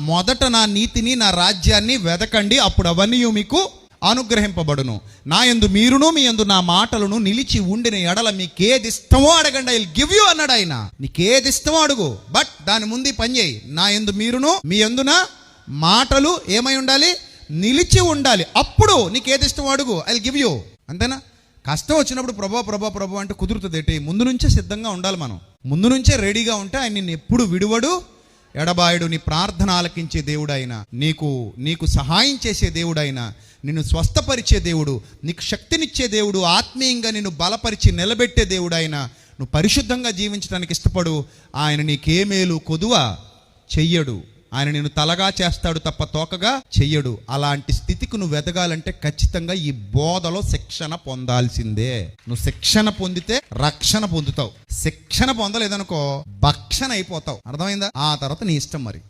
మొదట నా నీతిని, నా రాజ్యాన్ని వెదకండి, అప్పుడు అవన్నీ మీకు అనుగ్రహింపబడును. నా యందు మీరును మీ యందు నా మాటలను నిలిచి ఉండిన ఎడల మీకేది ఇష్టమో అడగండి, ఐ విల్ గివ్ యూ అన్నాడు ఆయన. నీకేది ఇష్టమో అడుగు, బట్ దాని ముందు పని చేయి. నా యందు మీరును మీ యందు నా మాటలు ఏమై ఉండాలి? నిలిచి ఉండాలి. అప్పుడు నీకేది ఇష్టమో అడుగు, ఐ విల్ గివ్ యూ. అంతేనా? కష్టం వచ్చినప్పుడు ప్రభు అంటే కుదురుతుంది ఏంటి? ముందు నుంచే సిద్ధంగా ఉండాలి. మనం ముందు నుంచే రెడీగా ఉంటే ఆయన నిన్ను ఎప్పుడు విడువడు, ఎడబాయుడు. నీ ప్రార్థన ఆలకించే దేవుడైనా, నీకు సహాయం చేసే దేవుడైనా, నిన్ను స్వస్థపరిచే దేవుడు, నీకు శక్తినిచ్చే దేవుడు, ఆత్మీయంగా నిన్ను బలపరిచి నిలబెట్టే దేవుడైనా, నువ్వు పరిశుద్ధంగా జీవించడానికి ఇష్టపడు. ఆయన నీకే మేలు కొదువ చెయ్యడు. ఆయన నిన్ను తలగా చేస్తాడు తప్ప తోకగా చెయ్యడు. అలాంటి స్థితికి నువ్వు ఎదగాలంటే ఖచ్చితంగా ఈ బోధలో శిక్షణ పొందాల్సిందే. నువ్వు శిక్షణ పొందితే రక్షణ పొందుతావు. శిక్షణ పొందలేదనుకో భక్షణ అయిపోతావు. అర్థమైందా? ఆ తర్వాత నీ ఇష్టం మరి.